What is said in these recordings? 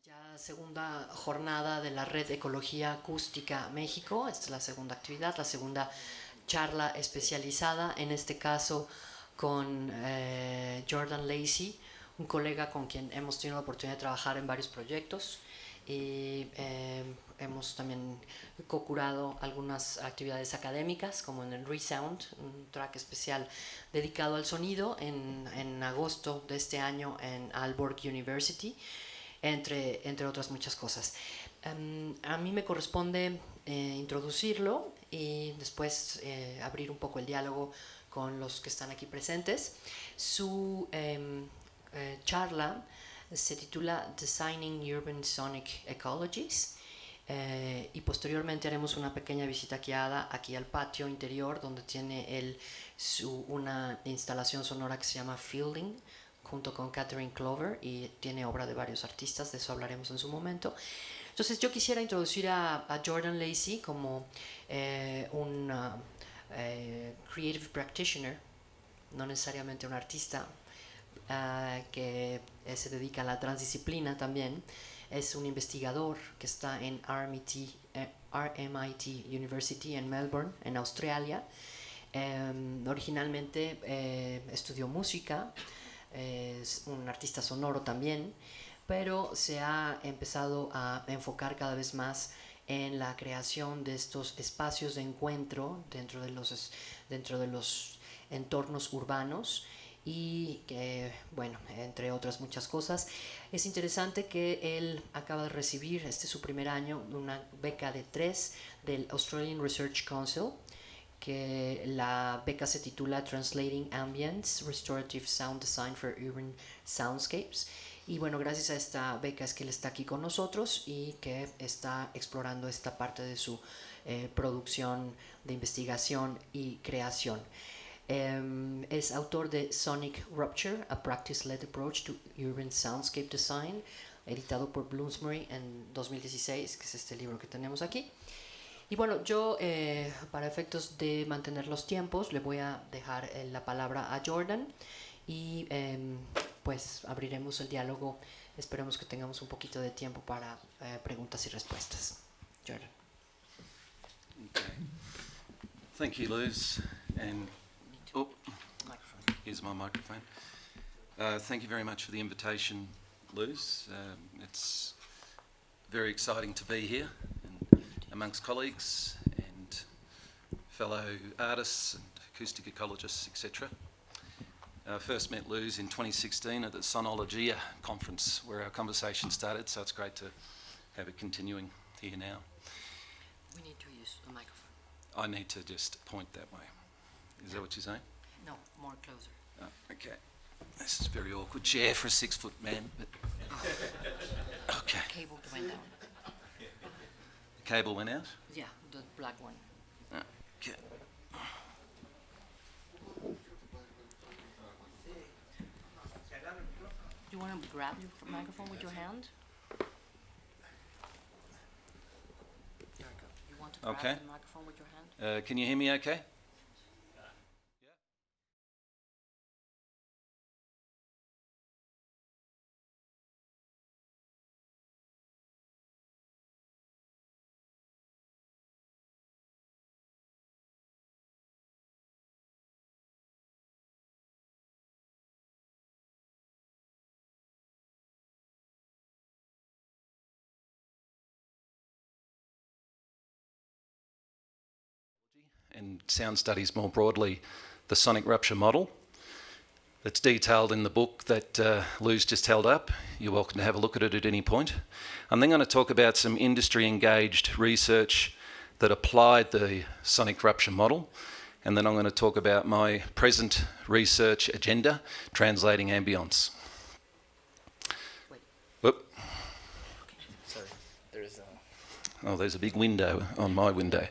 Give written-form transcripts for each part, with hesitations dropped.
Ya segunda jornada de la Red Ecología Acústica México. Esta es la segunda actividad, la segunda charla especializada, en este caso con Jordan Lacey, un colega con quien hemos tenido la oportunidad de trabajar en varios proyectos y hemos también co-curado algunas actividades académicas, como en el ReSound, un track especial dedicado al sonido en agosto de este año en Aalborg University, entre otras muchas cosas. A mí me corresponde introducirlo y después abrir un poco el diálogo con los que están aquí presentes. Su charla se titula Designing Urban Sonic Ecologies, y posteriormente haremos una pequeña visita guiada aquí al patio interior, donde tiene una instalación sonora que se llama Fielding, junto con Catherine Clover, y tiene obra de varios artistas, de eso hablaremos en su momento. Entonces yo quisiera introducir a Jordan Lacey como un creative practitioner, no necesariamente un artista, que se dedica a la transdisciplina también. Es un investigador que está en RMIT University en Melbourne, en Australia. Originalmente estudió música, es un artista sonoro también, pero se ha empezado a enfocar cada vez más en la creación de estos espacios de encuentro dentro de los entornos urbanos y bueno, entre otras muchas cosas. Es interesante que él acaba de recibir, este es su primer año, una beca de 3 del Australian Research Council, que la beca se titula Translating Ambience, Restorative Sound Design for Urban Soundscapes. Y bueno, gracias a esta beca es que él está aquí con nosotros y que está explorando esta parte de su producción de investigación y creación. Es autor de Sonic Rupture, A Practice-Led Approach to Urban Soundscape Design, editado por Bloomsbury en 2016, que es este libro que tenemos aquí. Y bueno, yo para efectos de mantener los tiempos le voy a dejar la palabra a Jordan y pues abriremos el diálogo. Esperemos que tengamos un poquito de tiempo para preguntas y respuestas. Jordan. Okay. Thank you, Luz. And here's my microphone. Thank you very much for the invitation, Luz. It's very exciting to be here amongst colleagues and fellow artists and acoustic ecologists, etc. First met Luz in 2016 at the Sonologia conference where our conversation started, so it's great to have it continuing here now. We need to use a microphone. I need to just point that way. Is that what you're saying? No, more closer. Oh, okay. This is a very awkward chair for a 6-foot man, but okay. The cable went down. The cable went out? Yeah, the black one. Okay. Do you want to grab your microphone with your hand? There we go. You want to grab Okay. the microphone with your hand? Can you hear me okay? And sound studies more broadly, the sonic rupture model that's detailed in the book that Lou's just held up. You're welcome to have a look at it at any point. I'm then going to talk about some industry-engaged research that applied the sonic rupture model, and then I'm going to talk about my present research agenda, translating ambience. Whoop. Sorry, there's Oh, there's a big window on my window.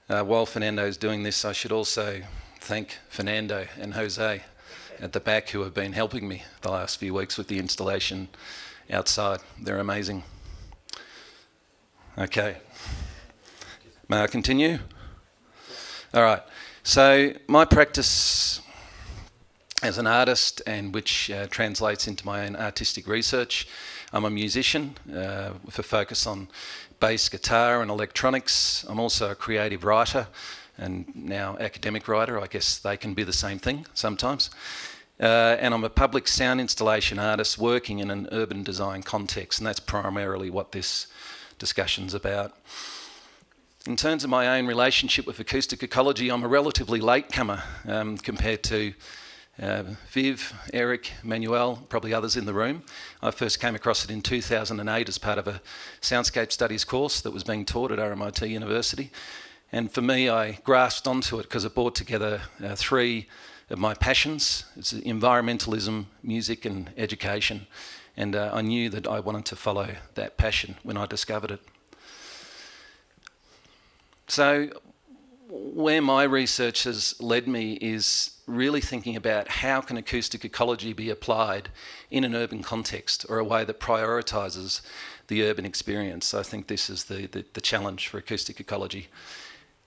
While Fernando's doing this, I should also thank Fernando and Jose at the back who have been helping me the last few weeks with the installation outside. They're amazing. Okay. May I continue? All right. So my practice as an artist, and which translates into my own artistic research. I'm a musician with a focus on bass guitar and electronics. I'm also a creative writer and now academic writer. I guess they can be the same thing sometimes. And I'm a public sound installation artist working in an urban design context, and that's primarily what this discussion's about. In terms of my own relationship with acoustic ecology, I'm a relatively latecomer compared to Viv, Eric, Manuel, probably others in the room. I first came across it in 2008 as part of a soundscape studies course that was being taught at RMIT University. And for me, I grasped onto it because it brought together three of my passions. It's environmentalism, music and education. And I knew that I wanted to follow that passion when I discovered it. So where my research has led me is really thinking about how can acoustic ecology be applied in an urban context, or a way that prioritises the urban experience. I think this is the challenge for acoustic ecology.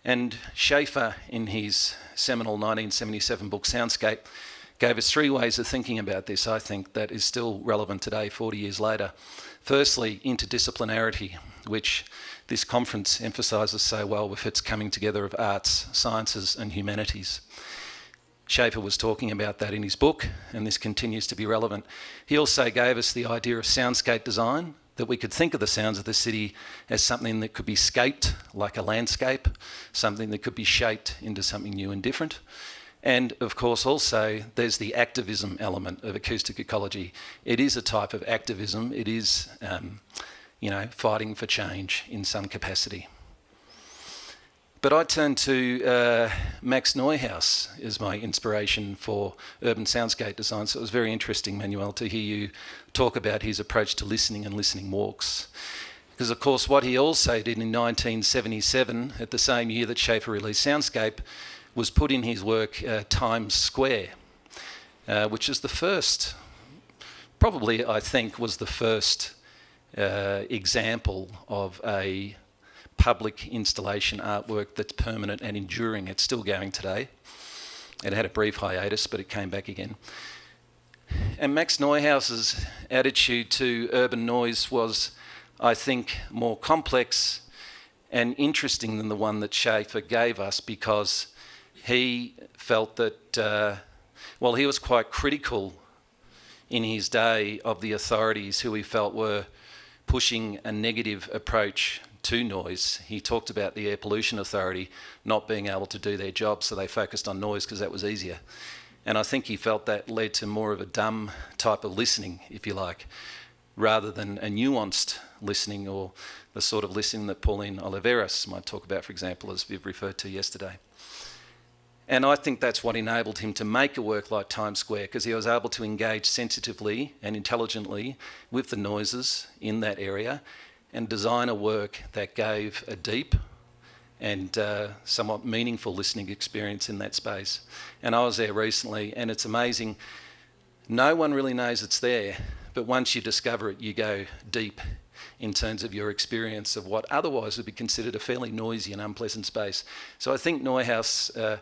And Schaefer, in his seminal 1977 book Soundscape, gave us three ways of thinking about this, I think, that is still relevant today, 40 years later. Firstly, interdisciplinarity, which this conference emphasises so well with its coming together of arts, sciences and humanities. Schaefer was talking about that in his book, and this continues to be relevant. He also gave us the idea of soundscape design, that we could think of the sounds of the city as something that could be scaped, like a landscape, something that could be shaped into something new and different. And of course also there's the activism element of acoustic ecology. It is a type of activism. It is, fighting for change in some capacity. But I turn to Max Neuhaus as my inspiration for urban soundscape design. So it was very interesting, Manuel, to hear you talk about his approach to listening and listening walks. Because of course what he also did in 1977, at the same year that Schaefer released Soundscape, was put in his work Times Square, which is the first, probably I think was the first example of a public installation artwork that's permanent and enduring. It's still going today. It had a brief hiatus, but it came back again. And Max Neuhaus's attitude to urban noise was, I think, more complex and interesting than the one that Schaefer gave us, because he felt that, he was quite critical in his day of the authorities who he felt were pushing a negative approach to noise. He talked about the Air Pollution Authority not being able to do their job, so they focused on noise because that was easier. And I think he felt that led to more of a dumb type of listening, if you like, rather than a nuanced listening, or the sort of listening that Pauline Oliveras might talk about, for example, as Viv referred to yesterday. And I think that's what enabled him to make a work like Times Square, because he was able to engage sensitively and intelligently with the noises in that area and design a work that gave a deep and somewhat meaningful listening experience in that space. And I was there recently, and it's amazing. No one really knows it's there, but once you discover it, you go deep in terms of your experience of what otherwise would be considered a fairly noisy and unpleasant space. So I think Neuhaus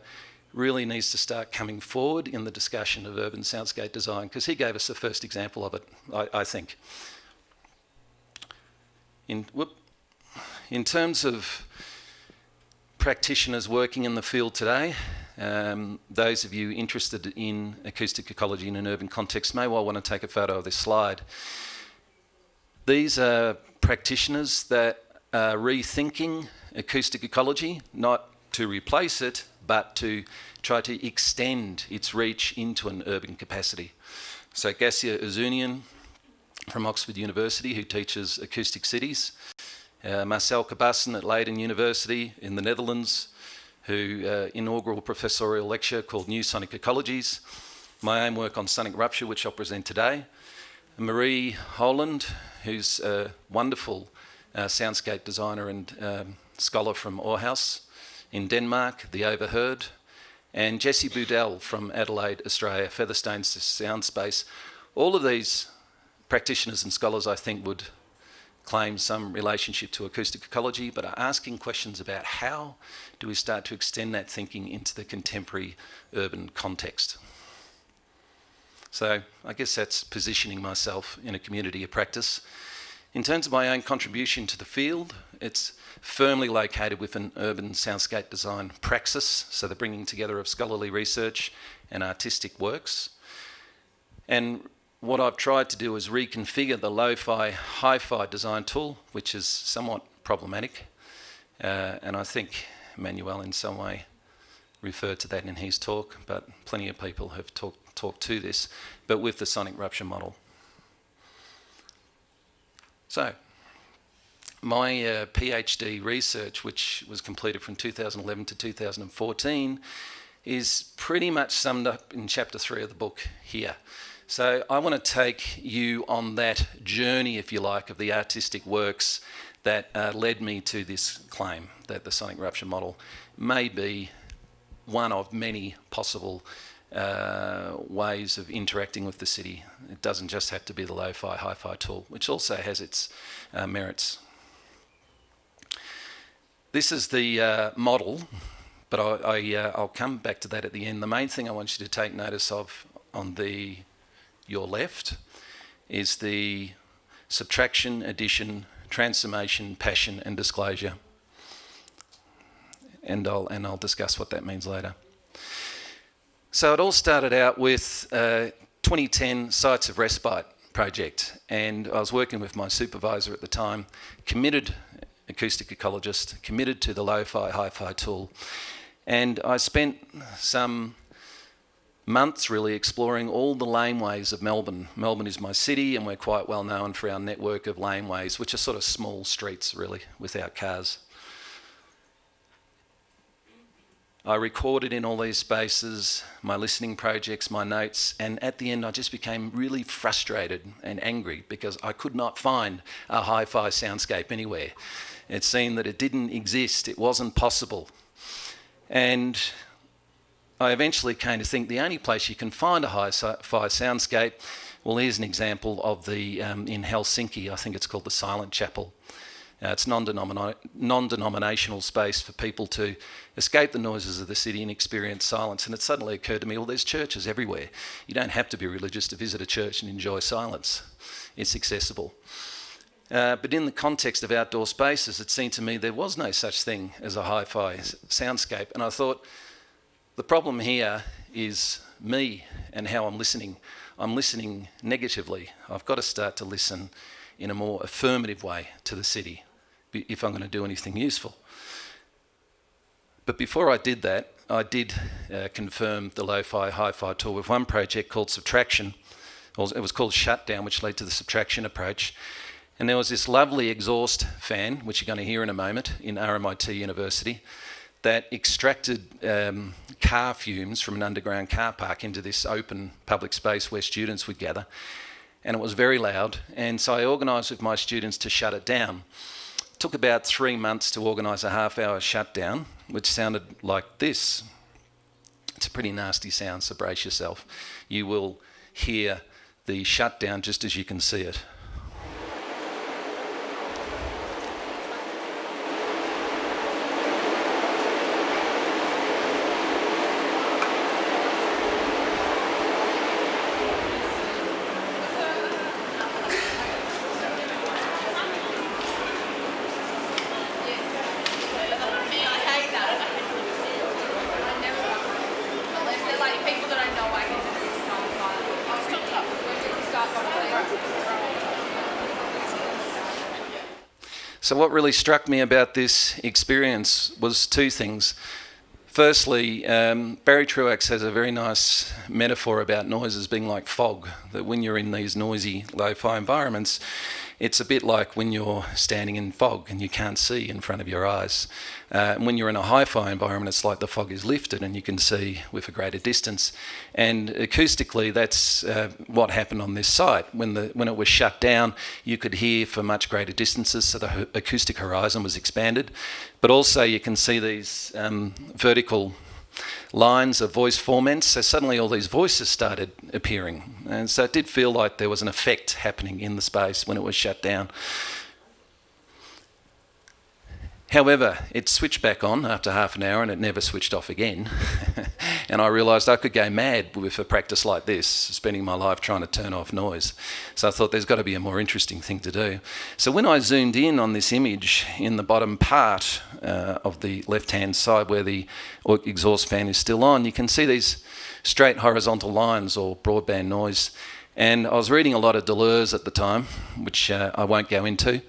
really needs to start coming forward in the discussion of urban soundscape design, because he gave us the first example of it, I think. In terms of practitioners working in the field today, those of you interested in acoustic ecology in an urban context may well want to take a photo of this slide. These are practitioners that are rethinking acoustic ecology, not to replace it, but to try to extend its reach into an urban capacity. So Gassia Uzunian from Oxford University, who teaches acoustic cities. Marcel Cabassen at Leiden University in the Netherlands, who inaugural professorial lecture called New Sonic Ecologies. My own work on sonic rupture, which I'll present today. Marie Holland, who's a wonderful soundscape designer and scholar from Aarhus in Denmark, The Overheard. And Jessie Budell from Adelaide, Australia, Featherstone's Sound Space. All of these practitioners and scholars, I think, would claim some relationship to acoustic ecology, but are asking questions about how do we start to extend that thinking into the contemporary urban context. So I guess that's positioning myself in a community of practice. In terms of my own contribution to the field, it's firmly located within urban soundscape design praxis, so the bringing together of scholarly research and artistic works. And what I've tried to do is reconfigure the lo-fi, hi-fi design tool, which is somewhat problematic. And I think Manuel in some way referred to that in his talk, but plenty of people have talked to this, but with the sonic rupture model. So, my PhD research, which was completed from 2011 to 2014, is pretty much summed up in chapter 3 of the book here. So I want to take you on that journey, if you like, of the artistic works that led me to this claim that the sonic rupture model may be one of many possible ways of interacting with the city. It doesn't just have to be the lo-fi, hi-fi tool, which also has its merits. This is the model, but I'll come back to that at the end. The main thing I want you to take notice of on your left is the subtraction, addition, transformation, passion and disclosure. And I'll discuss what that means later. So it all started out with 2010 Sites of Respite project, and I was working with my supervisor at the time, committed acoustic ecologist, committed to the lo-fi, hi-fi tool, and I spent some months really exploring all the laneways of Melbourne. Melbourne is my city, and we're quite well known for our network of laneways, which are sort of small streets really without cars. I recorded in all these spaces my listening projects, my notes, and at the end I just became really frustrated and angry because I could not find a hi-fi soundscape anywhere. It seemed that it didn't exist, it wasn't possible. And I eventually came to think the only place you can find a hi-fi soundscape, well, here's an example of the, in Helsinki, I think it's called the Silent Chapel. It's non-denominational space for people to escape the noises of the city and experience silence. And it suddenly occurred to me, well, there's churches everywhere. You don't have to be religious to visit a church and enjoy silence. It's accessible. But in the context of outdoor spaces, it seemed to me there was no such thing as a hi-fi soundscape. And I thought, the problem here is me and how I'm listening. I'm listening negatively. I've got to start to listen in a more affirmative way to the city if I'm going to do anything useful. But before I did that, I did confirm the lo-fi, hi-fi tool with one project called Subtraction. It was called Shutdown, which led to the subtraction approach. And there was this lovely exhaust fan, which you're going to hear in a moment, in RMIT University, that extracted car fumes from an underground car park into this open public space where students would gather. And it was very loud. And so I organised with my students to shut it down. It took about 3 months to organise a half-hour shutdown, which sounded like this. It's a pretty nasty sound, so brace yourself. You will hear the shutdown just as you can see it. So what really struck me about this experience was two things. Firstly, Barry Truax has a very nice metaphor about noises being like fog, that when you're in these noisy lo-fi environments, it's a bit like when you're standing in fog and you can't see in front of your eyes. When you're in a hi-fi environment, it's like the fog is lifted and you can see with a greater distance. And acoustically, that's what happened on this site. When it was shut down, you could hear for much greater distances, so the acoustic horizon was expanded. But also you can see these vertical lines of voice formants, so suddenly all these voices started appearing. And so it did feel like there was an effect happening in the space when it was shut down. However, it switched back on after half an hour and it never switched off again. And I realised I could go mad with a practice like this, spending my life trying to turn off noise. So I thought there's got to be a more interesting thing to do. So when I zoomed in on this image in the bottom part of the left-hand side where the exhaust fan is still on, you can see these straight horizontal lines or broadband noise. And I was reading a lot of Deleuze at the time, which I won't go into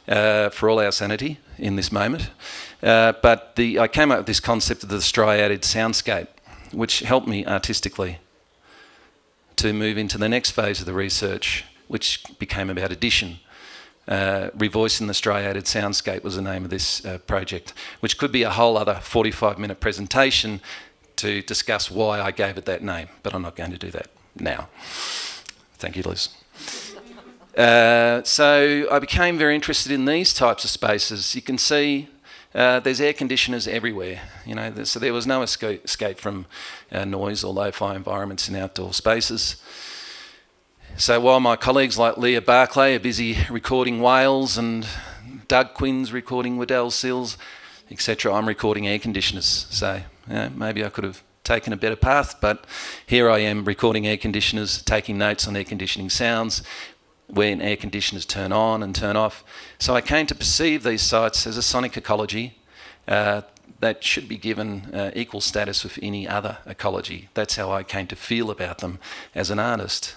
for all our sanity in this moment. But I came up with this concept of the striated soundscape, which helped me artistically to move into the next phase of the research, which became about addition. Revoicing the striated soundscape was the name of this project, which could be a whole other 45-minute presentation to discuss why I gave it that name, but I'm not going to do that now. Thank you, Liz. So I became very interested in these types of spaces. You can see there's air conditioners everywhere, so there was no escape from noise or lo-fi environments in outdoor spaces. So while my colleagues like Leah Barclay are busy recording whales and Doug Quinn's recording Waddell Sills, etc., I'm recording air conditioners. So maybe I could have taken a better path, but here I am recording air conditioners, taking notes on air conditioning sounds, when air conditioners turn on and turn off. So I came to perceive these sites as a sonic ecology that should be given equal status with any other ecology. That's how I came to feel about them as an artist.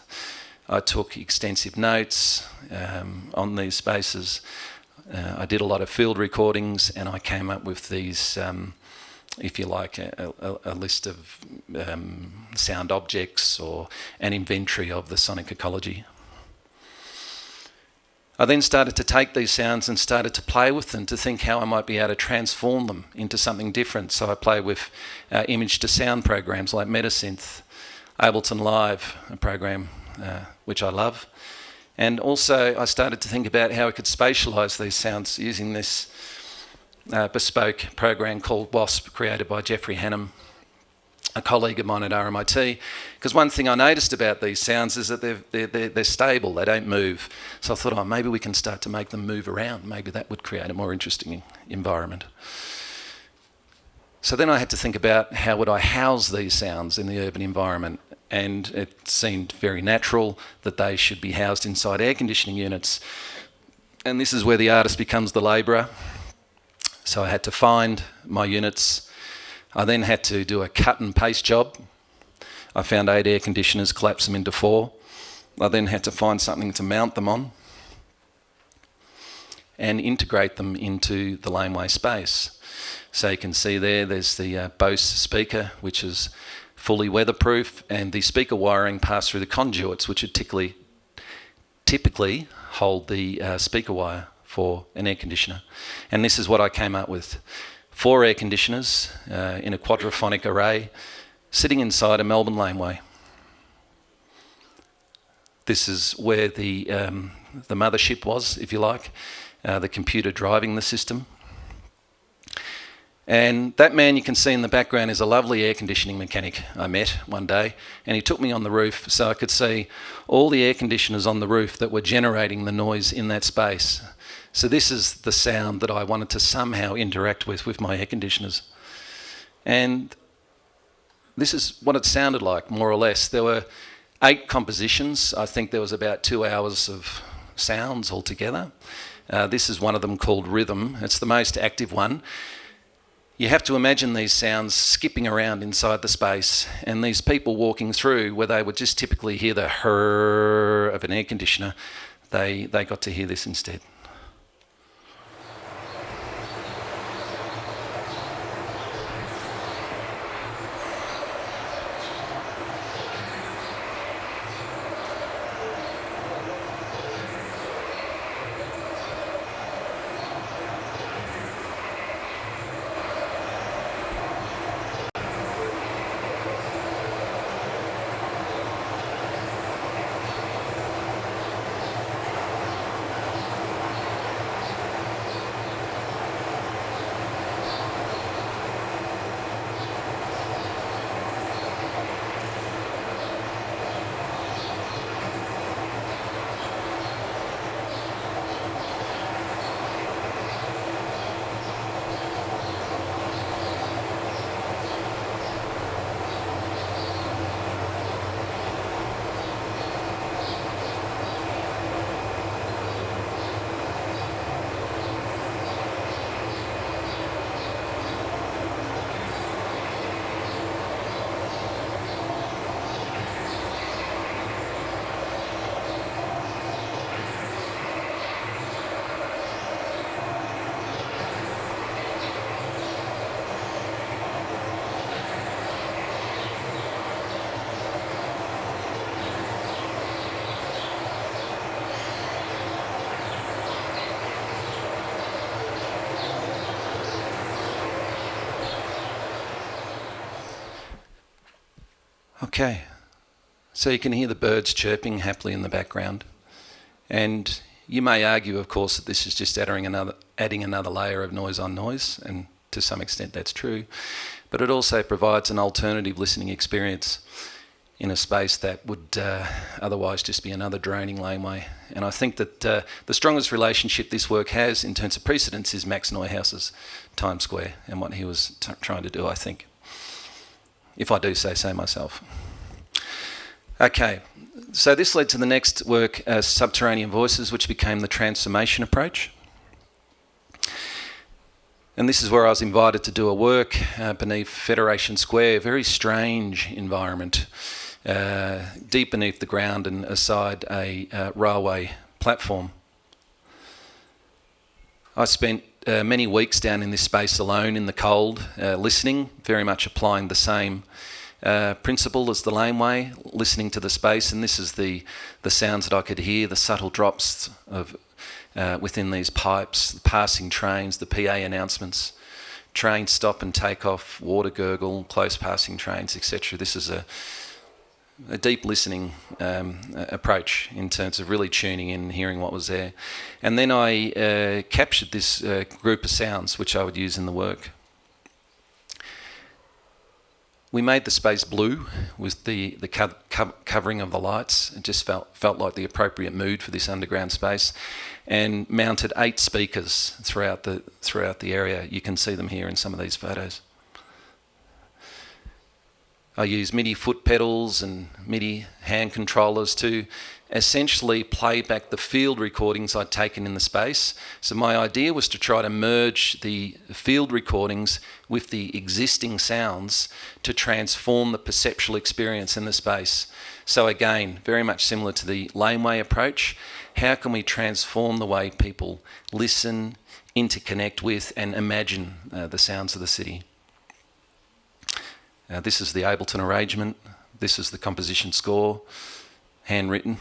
I took extensive notes on these spaces. I did a lot of field recordings, and I came up with these, if you like, a list of sound objects or an inventory of the sonic ecology. I then started to take these sounds and started to play with them to think how I might be able to transform them into something different. So I play with image to sound programs like Metasynth, Ableton Live, a program which I love. And also I started to think about how I could spatialise these sounds using this bespoke program called WASP, created by Jeffrey Hannum, a colleague of mine at RMIT, because one thing I noticed about these sounds is that they're stable, they don't move. So I thought, maybe we can start to make them move around. Maybe that would create a more interesting environment. So then I had to think about how would I house these sounds in the urban environment, and it seemed very natural that they should be housed inside air conditioning units. And this is where the artist becomes the labourer. So I had to find my units. I then had to do a cut and paste job. I found 8 air conditioners, collapsed them into 4. I then had to find something to mount them on and integrate them into the laneway space. So you can see there's the Bose speaker, which is fully weatherproof, and the speaker wiring passed through the conduits, which would typically hold the speaker wire for an air conditioner. And this is what I came up with. 4 air conditioners in a quadraphonic array sitting inside a Melbourne laneway. This is where the mothership was, if you like, the computer driving the system. And that man you can see in the background is a lovely air conditioning mechanic I met one day, and he took me on the roof so I could see all the air conditioners on the roof that were generating the noise in that space. So this is the sound that I wanted to somehow interact with my air conditioners. And this is what it sounded like, more or less. There were 8 compositions. I think there was about 2 hours of sounds altogether. This is one of them called Rhythm. It's the most active one. You have to imagine these sounds skipping around inside the space, and these people walking through where they would just typically hear the whir of an air conditioner, they got to hear this instead. Okay, so you can hear the birds chirping happily in the background, and you may argue, of course, that this is just adding another layer of noise on noise, and to some extent that's true, but it also provides an alternative listening experience in a space that would otherwise just be another droning laneway. And I think that the strongest relationship this work has in terms of precedence is Max Neuhaus's Times Square and what he was trying to do, I think, if I do say so myself. Okay, so this led to the next work, Subterranean Voices, which became the transformation approach. And this is where I was invited to do a work beneath Federation Square, a very strange environment, deep beneath the ground and aside a railway platform. I spent many weeks down in this space alone in the cold, listening, very much applying the same principle as the laneway, listening to the space, and this is the sounds that I could hear, the subtle drops of within these pipes, the passing trains, the PA announcements, train stop and take off, water gurgle, close passing trains, etc. This is a deep listening approach in terms of really tuning in and hearing what was there. And then I captured this group of sounds which I would use in the work. We made the space blue with the covering of the lights. It just felt like the appropriate mood for this underground space, and mounted 8 speakers throughout the area. You can see them here in some of these photos. I used MIDI foot pedals and MIDI hand controllers to essentially play back the field recordings I'd taken in the space. So my idea was to try to merge the field recordings with the existing sounds to transform the perceptual experience in the space. So again, very much similar to the laneway approach, how can we transform the way people listen, interconnect with and imagine the sounds of the city? This is the Ableton arrangement. This is the composition score, handwritten.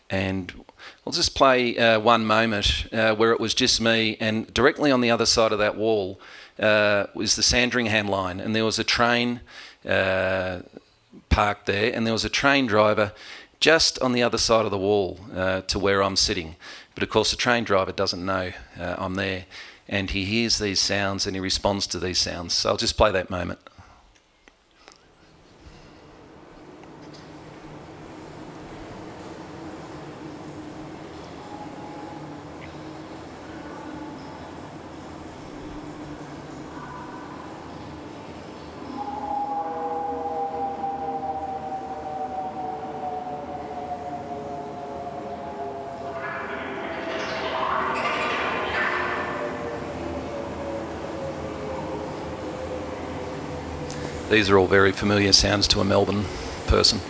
And I'll just play one moment where it was just me, and directly on the other side of that wall was the Sandringham line, and there was a train parked there, and there was a train driver just on the other side of the wall to where I'm sitting. But of course the train driver doesn't know I'm there. And he hears these sounds and he responds to these sounds. So I'll just play that moment. These are all very familiar sounds to a Melbourne person.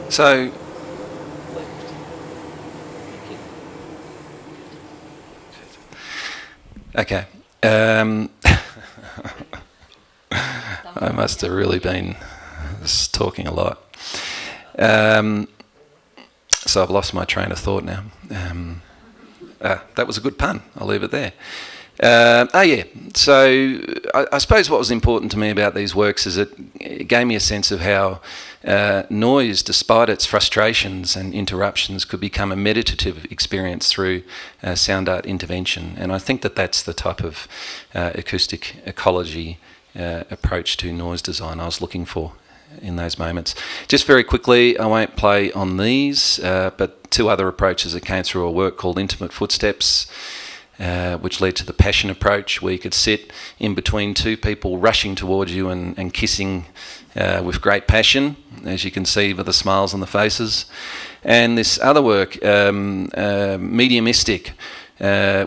So, okay. I must have really been talking a lot. So I've lost my train of thought now. That was a good pun. I'll leave it there. Yeah. So I suppose what was important to me about these works is it gave me a sense of how noise, despite its frustrations and interruptions, could become a meditative experience through sound art intervention. And I think that that's the type of acoustic ecology approach to noise design I was looking for in those moments. Just very quickly, I won't play on these, but two other approaches that came through a work called Intimate Footsteps, which led to the passion approach, where you could sit in between two people rushing towards you and kissing with great passion, as you can see by the smiles on the faces. And this other work, mediumistic,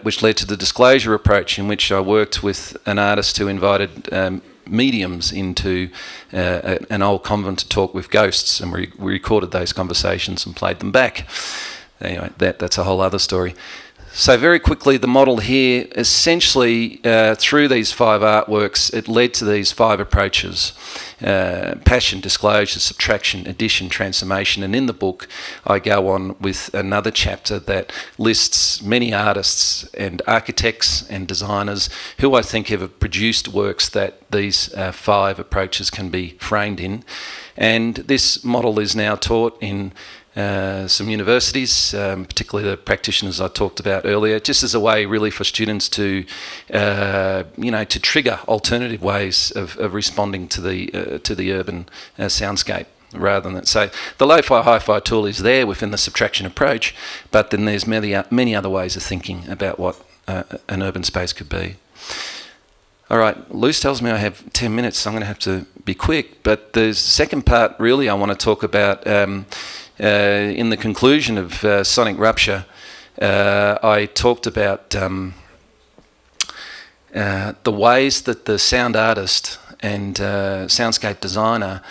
which led to the disclosure approach, in which I worked with an artist who invited mediums into an old convent to talk with ghosts, and we recorded those conversations and played them back. Anyway, that's a whole other story. So very quickly, the model here, essentially through these 5 artworks, it led to these 5 approaches: passion, disclosure, subtraction, addition, transformation. And in the book, I go on with another chapter that lists many artists and architects and designers who I think have produced works that these 5 approaches can be framed in. And this model is now taught in some universities, particularly the practitioners I talked about earlier, just as a way really for students to, to trigger alternative ways of responding to the urban soundscape. Rather than that. So the lo-fi hi-fi tool is there within the subtraction approach, but then there's many other ways of thinking about what an urban space could be. All right, Luce tells me I have 10 minutes, so I'm going to have to be quick. But the second part, really, I want to talk about in the conclusion of Sonic Rupture. I talked about the ways that the sound artist and soundscape designer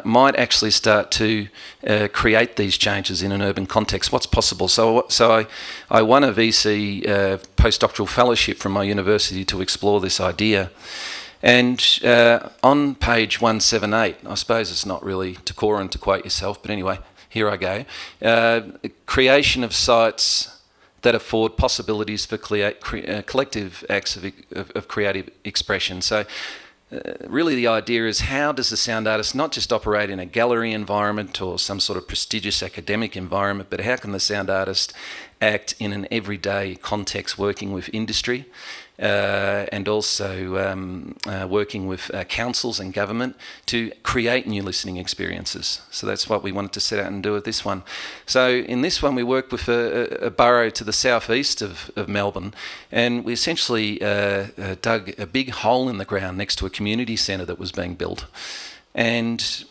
might actually start to create these changes in an urban context. What's possible? So I won a VC postdoctoral fellowship from my university to explore this idea. And on page 178, I suppose it's not really decorum to quote yourself, but anyway, here I go. Creation of sites that afford possibilities for collective acts of creative expression. So really the idea is, how does the sound artist not just operate in a gallery environment or some sort of prestigious academic environment, but how can the sound artist act in an everyday context, working with industry and also working with councils and government to create new listening experiences. So that's what we wanted to set out and do with this one. So in this one, we worked with a borough to the southeast of Melbourne, and we essentially dug a big hole in the ground next to a community centre that was being built. And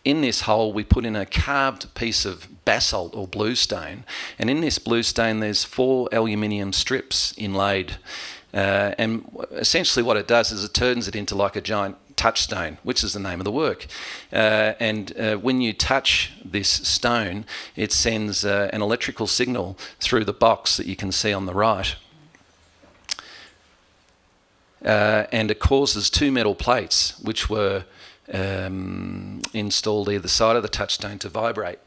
in this hole, we put in a carved piece of basalt or bluestone, and in this bluestone there's 4 aluminium strips inlaid, and essentially what it does is it turns it into like a giant touchstone, which is the name of the work. And when you touch this stone, it sends an electrical signal through the box that you can see on the right. And it causes 2 metal plates, which were installed either side of the touchstone, to vibrate.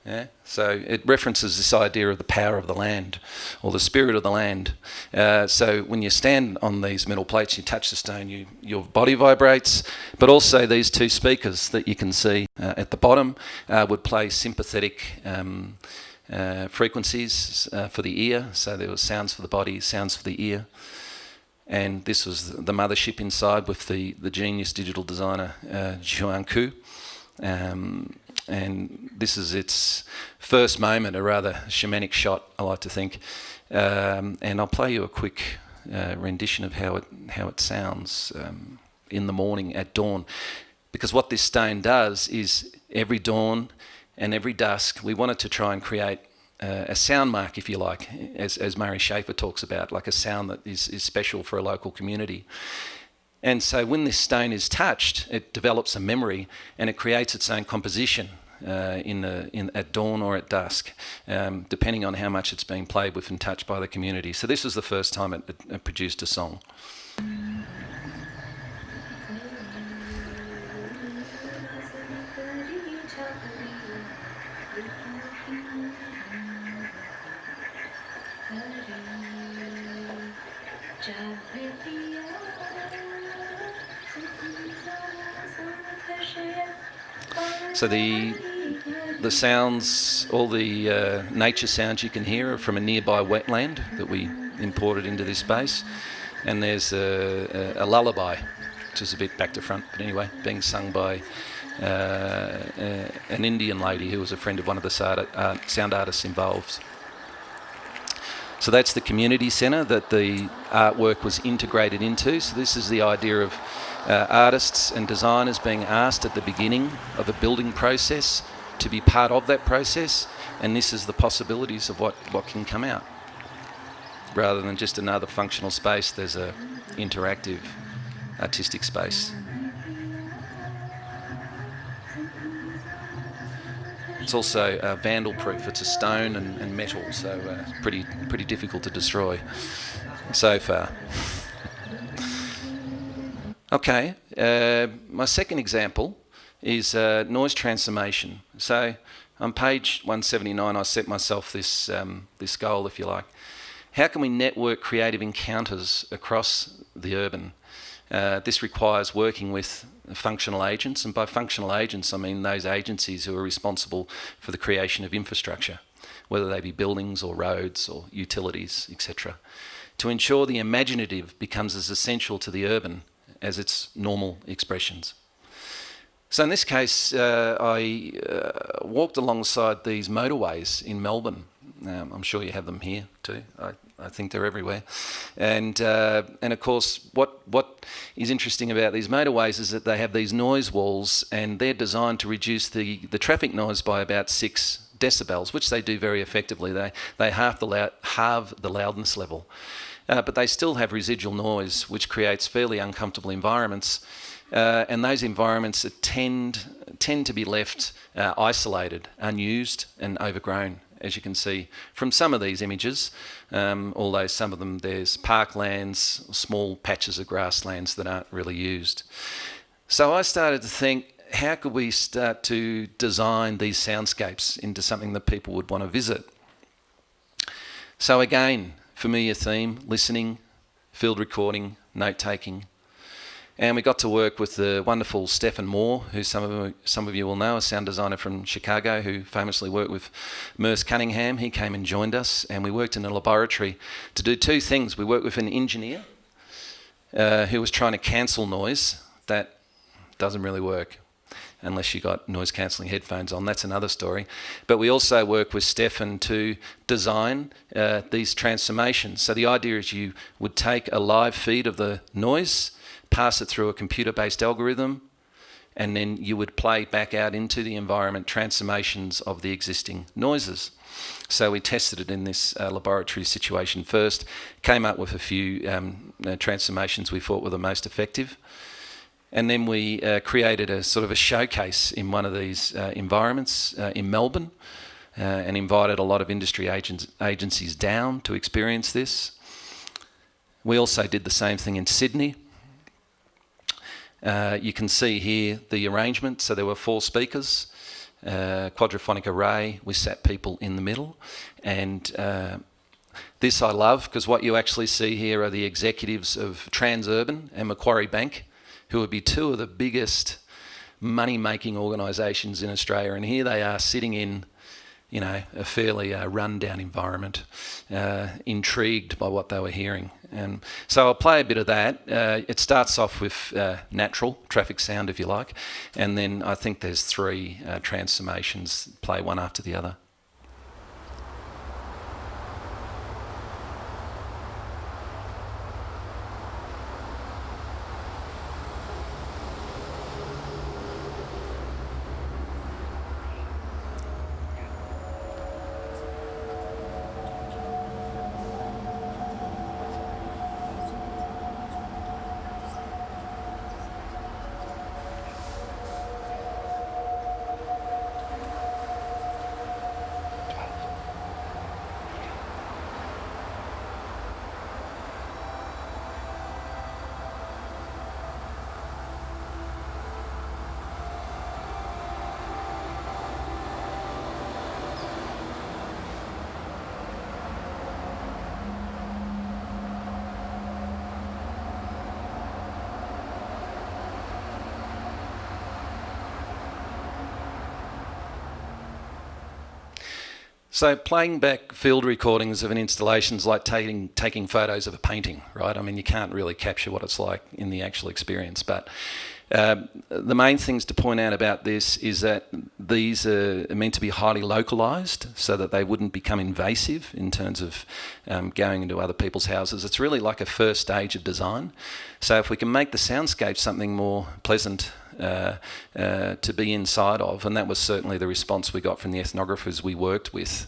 Yeah? So it references this idea of the power of the land, or the spirit of the land. So when you stand on these metal plates, you touch the stone, your body vibrates, but also these 2 speakers that you can see at the bottom would play sympathetic frequencies for the ear. So there was sounds for the body, sounds for the ear. And this was the mothership inside with the genius digital designer Juan Ku. And this is its first moment, a rather shamanic shot, I like to think. And I'll play you a quick rendition of how it sounds in the morning at dawn. Because what this stone does is, every dawn and every dusk, we wanted to try and create a sound mark, if you like, as Murray Schafer talks about, like a sound that is special for a local community. And so when this stone is touched, it develops a memory and it creates its own composition at dawn or at dusk, depending on how much it's being played with and touched by the community. So this was the first time it produced a song. So the sounds, all the nature sounds you can hear are from a nearby wetland that we imported into this space. And there's a lullaby, which is a bit back to front, but anyway, being sung by an Indian lady who was a friend of one of the sound artists involved. So that's the community centre that the artwork was integrated into. So this is the idea of artists and designers being asked at the beginning of a building process to be part of that process, and this is the possibilities of what can come out. Rather than just another functional space, there's a interactive artistic space. It's also vandal-proof. It's a stone and metal, so pretty difficult to destroy so far. Okay, my second example is noise transformation. So on page 179, I set myself this goal, if you like. How can we network creative encounters across the urban? This requires working with functional agents, and by functional agents I mean those agencies who are responsible for the creation of infrastructure, whether they be buildings or roads or utilities, etc., to ensure the imaginative becomes as essential to the urban as its normal expressions. So in this case, I walked alongside these motorways in Melbourne. I'm sure you have them here too. I think they're everywhere. And of course, what is interesting about these motorways is that they have these noise walls, and they're designed to reduce the traffic noise by about 6 decibels, which they do very effectively. They halve the loudness level. But they still have residual noise, which creates fairly uncomfortable environments. And those environments tend to be left isolated, unused and overgrown, as you can see from some of these images, although some of them there's parklands, small patches of grasslands that aren't really used. So I started to think, how could we start to design these soundscapes into something that people would want to visit? So again, familiar theme, listening, field recording, note-taking. And we got to work with the wonderful Stephen Moore, who some of you will know, a sound designer from Chicago who famously worked with Merce Cunningham. He came and joined us, and we worked in a laboratory to do 2 things. We worked with an engineer who was trying to cancel noise. That doesn't really work unless you got noise-cancelling headphones on. That's another story. But we also work with Stefan to design these transformations. So the idea is you would take a live feed of the noise, pass it through a computer-based algorithm, and then you would play back out into the environment transformations of the existing noises. So we tested it in this laboratory situation first, came up with a few transformations we thought were the most effective. And then we created a sort of a showcase in one of these environments in Melbourne and invited a lot of industry agencies down to experience this. We also did the same thing in Sidney. You can see here the arrangement. So there were 4 speakers, quadraphonic array. We sat people in the middle. And this I love, because what you actually see here are the executives of Transurban and Macquarie Bank, who would be 2 of the biggest money-making organisations in Australia. And here they are sitting in, a fairly run-down environment, intrigued by what they were hearing. And so I'll play a bit of that. It starts off with natural traffic sound, if you like, and then I think there's 3 transformations, play one after the other. So playing back field recordings of an installation is like taking photos of a painting, right? I mean, you can't really capture what it's like in the actual experience. But the main things to point out about this is that these are meant to be highly localised so that they wouldn't become invasive in terms of going into other people's houses. It's really like a first stage of design. So if we can make the soundscape something more pleasant to be inside of, and that was certainly the response we got from the ethnographers we worked with.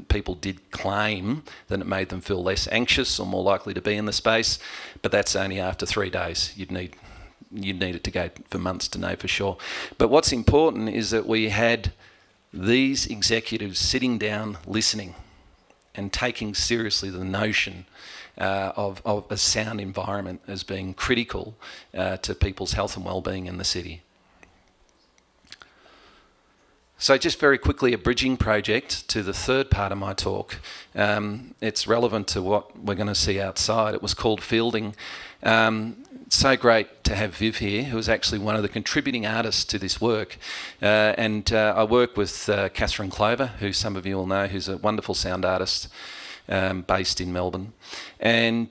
People did claim that it made them feel less anxious or more likely to be in the space, but that's only after 3 days. You'd need it to go for months to know for sure. But what's important is that we had these executives sitting down, listening, and taking seriously the notion of a sound environment as being critical to people's health and well-being in the city. So just very quickly, a bridging project to the third part of my talk. It's relevant to what we're going to see outside. It was called Fielding. It's so great to have Viv here, who is actually one of the contributing artists to this work. I work with Catherine Clover, who some of you will know, who's a wonderful sound artist based in Melbourne. And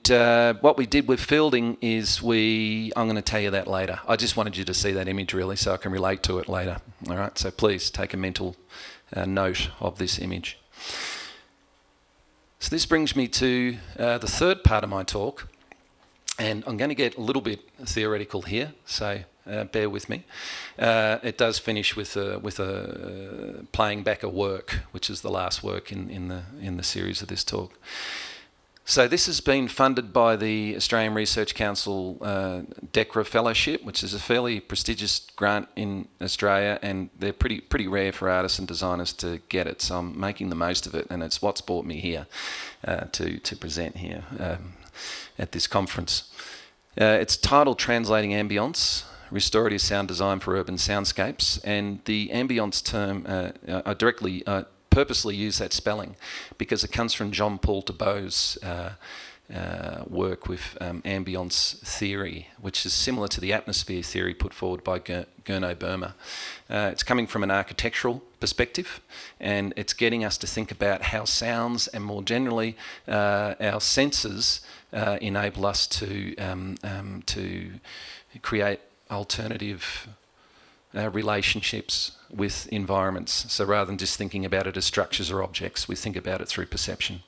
what we did with Fielding is I'm going to tell you that later. I just wanted you to see that image really so I can relate to it later. All right, so please take a mental note of this image. So this brings me to the third part of my talk. And I'm going to get a little bit theoretical here, so bear with me. It does finish with playing back a work, which is the last work in the series of this talk. So this has been funded by the Australian Research Council DECRA Fellowship, which is a fairly prestigious grant in Australia, and they're pretty rare for artists and designers to get it. So I'm making the most of it, and it's what's brought me here to present here. At this conference. It's titled Translating Ambience, Restorative Sound Design for Urban Soundscapes, and the ambience term, I purposely use that spelling because it comes from Jean-Paul Thibault's work with ambience theory, which is similar to the atmosphere theory put forward by Gurno Burma. It's coming from an architectural perspective, and it's getting us to think about how sounds and more generally our senses enable us to create alternative relationships with environments. So rather than just thinking about it as structures or objects, we think about it through perception.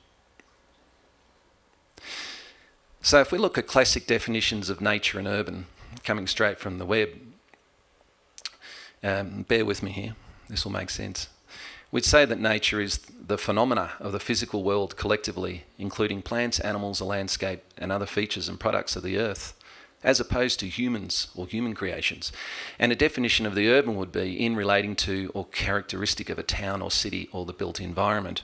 So if we look at classic definitions of nature and urban, coming straight from the web, bear with me here, this will make sense. We'd say that nature is the phenomena of the physical world collectively, including plants, animals, the landscape, and other features and products of the earth, as opposed to humans or human creations. And a definition of the urban would be in relating to or characteristic of a town or city or the built environment.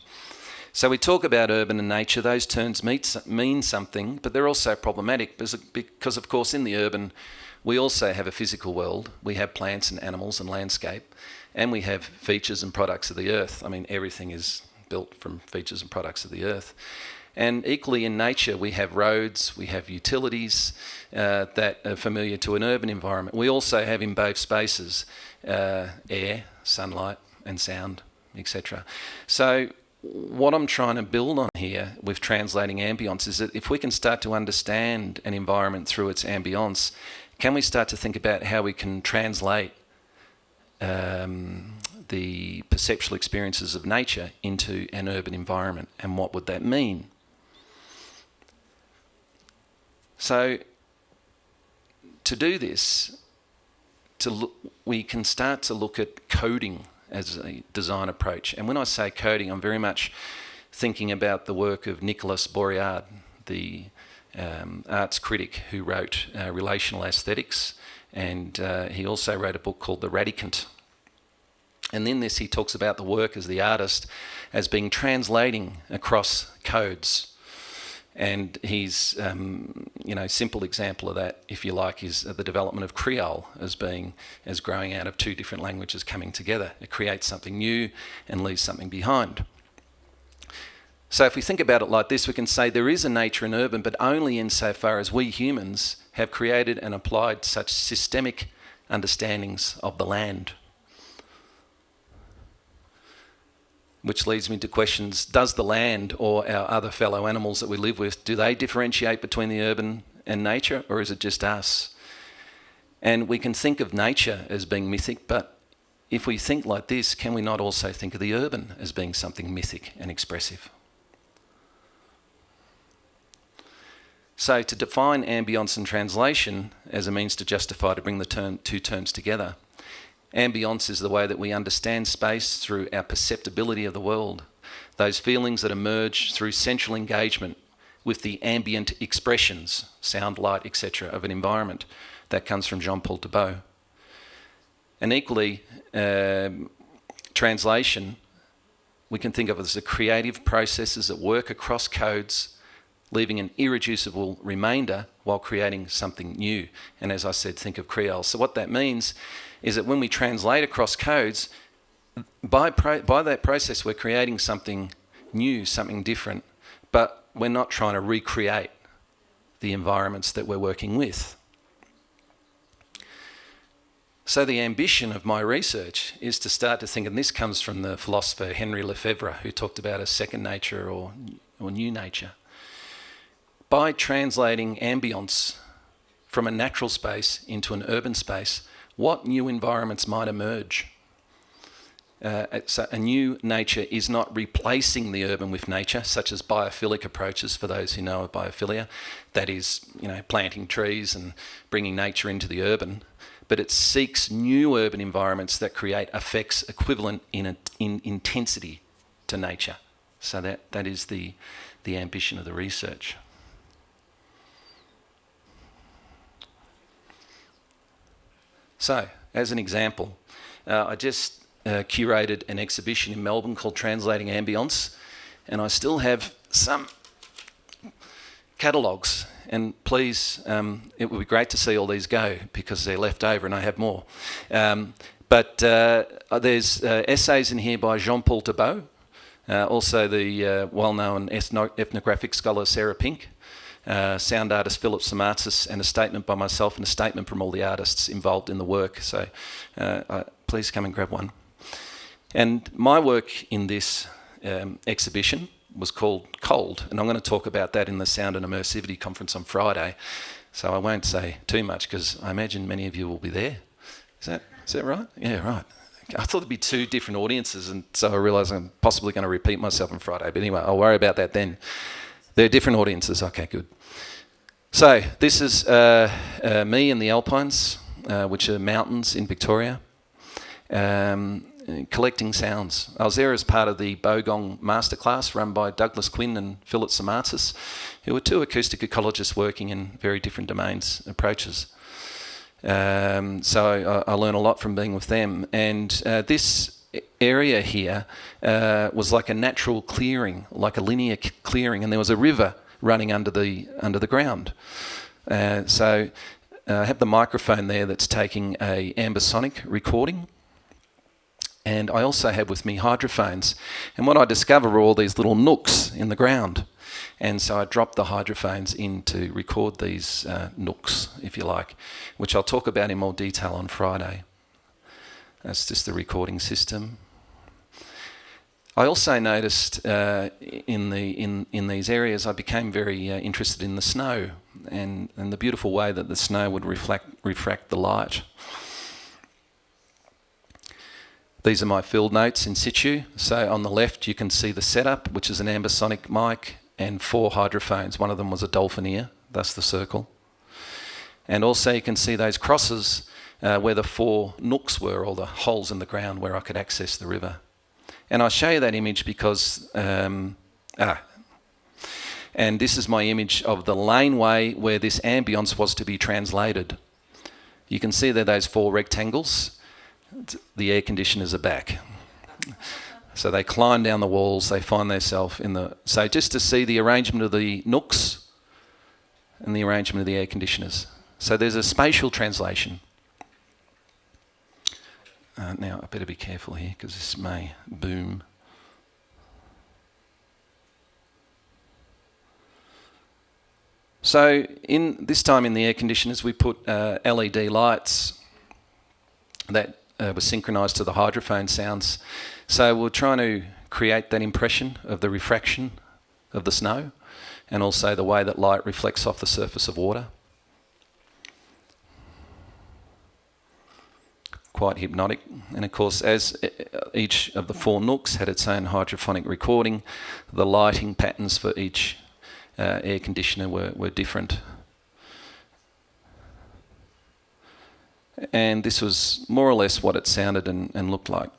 So we talk about urban and nature, those terms mean something, but they're also problematic because of course in the urban we also have a physical world. We have plants and animals and landscape, and we have features and products of the earth. I mean, everything is built from features and products of the earth. And equally in nature, we have roads, we have utilities that are familiar to an urban environment. We also have in both spaces air, sunlight and sound, etc. So what I'm trying to build on here with translating ambience is that if we can start to understand an environment through its ambience, can we start to think about how we can translate the perceptual experiences of nature into an urban environment, and what would that mean? So to do this, we can start to look at coding as a design approach. And when I say coding, I'm very much thinking about the work of Nicolas Bourriard, the arts critic who wrote Relational Aesthetics, and he also wrote a book called The Radicant. And in this he talks about the work as the artist as being translating across codes. And his simple example of that, if you like, is the development of Creole as growing out of two different languages coming together. It creates something new and leaves something behind. So if we think about it like this, we can say there is a nature in urban, but only insofar as we humans have created and applied such systemic understandings of the land. which leads me to questions, does the land or our other fellow animals that we live with, do they differentiate between the urban and nature, or is it just us? And we can think of nature as being mythic, but if we think like this, can we not also think of the urban as being something mythic and expressive? So to define ambience and translation as a means to justify to bring the two terms together, ambience is the way that we understand space through our perceptibility of the world, those feelings that emerge through central engagement with the ambient expressions, sound, light, etc., of an environment. That comes from Jean-Paul Thibault. And equally, translation, we can think of it as the creative processes that work across codes, leaving an irreducible remainder while creating something new. And as I said, think of Creole. So what that means is that when we translate across codes, by that process we're creating something new, something different, but we're not trying to recreate the environments that we're working with. So the ambition of my research is to start to think, and this comes from the philosopher Henry Lefebvre, who talked about a second nature or new nature. By translating ambience from a natural space into an urban space, what new environments might emerge? So a new nature is not replacing the urban with nature, such as biophilic approaches, for those who know of biophilia. That is, planting trees and bringing nature into the urban. But it seeks new urban environments that create effects equivalent in intensity to nature. So that is the ambition of the research. So, as an example, I just curated an exhibition in Melbourne called Translating Ambience, and I still have some catalogues. And please, it would be great to see all these go because they're left over and I have more. But there's essays in here by Jean-Paul Thibault, also the well-known ethnographic scholar Sarah Pink, sound artist Philip Samatzis, and a statement by myself and a statement from all the artists involved in the work. So please come and grab one. And my work in this exhibition was called Cold, and I'm going to talk about that in the Sound and Immersivity conference on Friday. So I won't say too much because I imagine many of you will be there. Is that right? Yeah, right. I thought there'd be two different audiences, and so I realised I'm possibly going to repeat myself on Friday. But anyway, I'll worry about that then. They're different audiences. Okay, good. So this is me in the Alpines, which are mountains in Victoria, collecting sounds. I was there as part of the Bogong Masterclass run by Douglas Quinn and Philip Samatzis, who were two acoustic ecologists working in very different domains, approaches. So I learned a lot from being with them. And this area here was like a natural clearing, like a linear clearing, and there was a river running under the ground. So I have the microphone there that's taking a ambisonic recording. And I also have with me hydrophones. And what I discovered were all these little nooks in the ground. And so I dropped the hydrophones in to record these nooks, if you like, which I'll talk about in more detail on Friday. That's just the recording system. I also noticed in these areas I became very interested in the snow and the beautiful way that the snow would refract the light. These are my field notes in situ. So on the left you can see the setup, which is an ambisonic mic and 4 hydrophones. One of them was a dolphin ear, thus the circle. And also you can see those crosses where the 4 nooks were, or the holes in the ground where I could access the river. And I show you that image because, and this is my image of the laneway where this ambience was to be translated. You can see there those 4 rectangles. The air conditioners are back. So they climb down the walls, they find themselves in the... So just to see the arrangement of the nooks and the arrangement of the air conditioners. So there's a spatial translation. Now, I better be careful here because this may boom. So this time in the air conditioners we put LED lights that was synchronised to the hydrophone sounds. So we're trying to create that impression of the refraction of the snow, and also the way that light reflects off the surface of water. Quite hypnotic. And of course, as each of the 4 nooks had its own hydrophonic recording, the lighting patterns for each air conditioner were different. And this was more or less what it sounded and looked like.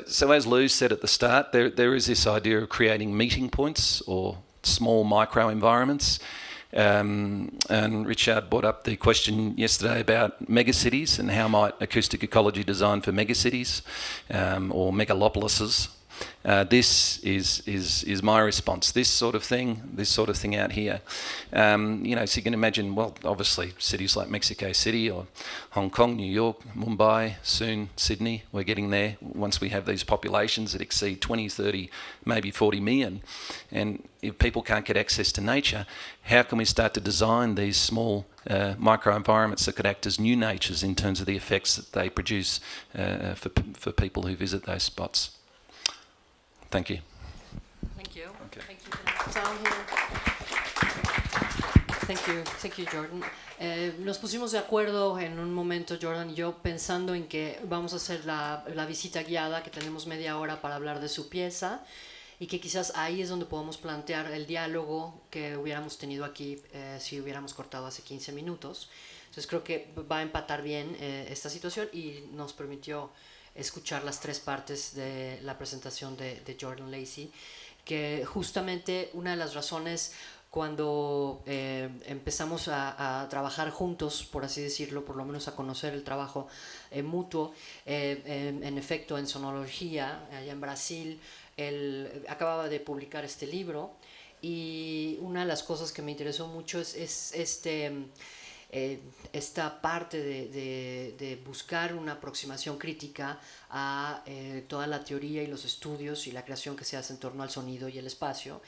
So as Lou said at the start, there is this idea of creating meeting points or small micro environments. And Richard brought up the question yesterday about megacities and how might acoustic ecology design for megacities or megalopolises. This is my response. This sort of thing out here. So you can imagine, well, obviously cities like Mexico City or Hong Kong, New York, Mumbai, soon Sydney. We're getting there once we have these populations that exceed 20, 30, maybe 40 million. And if people can't get access to nature, how can we start to design these small micro-environments that could act as new natures in terms of the effects that they produce for people who visit those spots? Thank you. Thank you. Okay. Thank you for the sound here. Thank you, Jordan. Nos pusimos de acuerdo en un momento, Jordan y yo, pensando en que vamos a hacer la visita guiada, que tenemos media hora para hablar de su pieza, y que quizás ahí es donde podemos plantear el diálogo que hubiéramos tenido aquí si hubiéramos cortado hace 15 minutos. Entonces creo que va a empatar bien esta situación y nos permitió escuchar las 3 partes de la presentación de Jordan Lacey, que justamente una de las razones cuando empezamos a trabajar juntos, por así decirlo, por lo menos a conocer el trabajo mutuo, en efecto en sonología, allá en Brasil, él acababa de publicar este libro y una de las cosas que me interesó mucho es esta parte de buscar una aproximación crítica a toda la teoría y los estudios y la creación que se hace en torno al sonido y el espacio,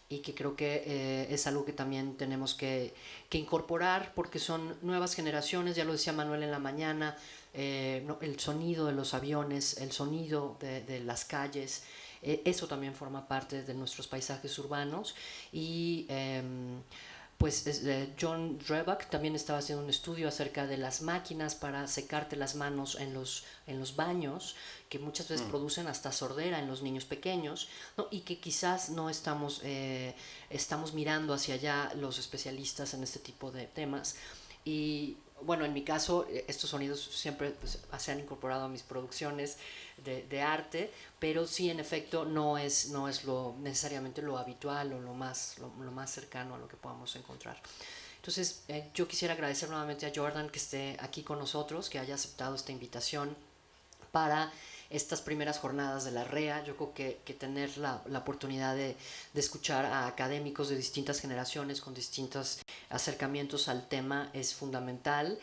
y que creo que es algo que también tenemos que incorporar porque son nuevas generaciones, ya lo decía Manuel en la mañana, el sonido de los aviones, el sonido de las calles, eso también forma parte de nuestros paisajes urbanos. Y pues John Dreback también estaba haciendo un estudio acerca de las máquinas para secarte las manos en los baños, que muchas veces producen hasta sordera en los niños pequeños, ¿no? Y que quizás no estamos mirando hacia allá los especialistas en este tipo de temas. Y bueno, en mi caso, estos sonidos siempre se han incorporado a mis producciones de arte, pero sí, en efecto, no es necesariamente lo habitual o lo más cercano a lo que podamos encontrar. Entonces, yo quisiera agradecer nuevamente a Jordan que esté aquí con nosotros, que haya aceptado esta invitación para estas primeras jornadas de la REA. Yo creo que tener la oportunidad de escuchar a académicos de distintas generaciones con distintos acercamientos al tema es fundamental,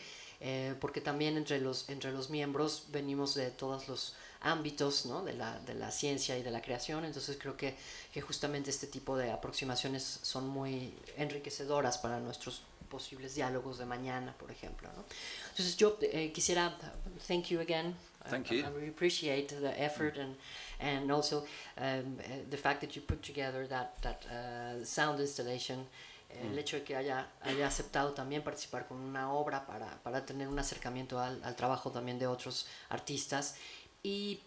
porque también entre los miembros venimos de todos los ámbitos, ¿no? de la ciencia y de la creación. Entonces creo que justamente este tipo de aproximaciones son muy enriquecedoras para nuestros posibles diálogos de mañana, por ejemplo, ¿no? Entonces yo quisiera thank you again. Thank you. I really appreciate the effort and also the fact that you put together that sound installation. El hecho de que haya aceptado también participar con una obra para tener un acercamiento al trabajo también de otros artistas. Y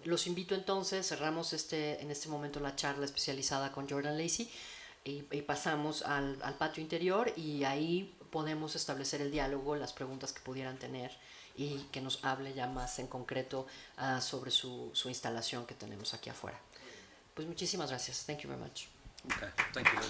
los invito entonces, cerramos en este momento la charla especializada con Jordan Lacey y pasamos al patio interior, y ahí podemos establecer el diálogo, las preguntas que pudieran tener y que nos hable ya más en concreto sobre su instalación que tenemos aquí afuera. Pues muchísimas gracias. Thank you very much. Okay. Thank you, Liz.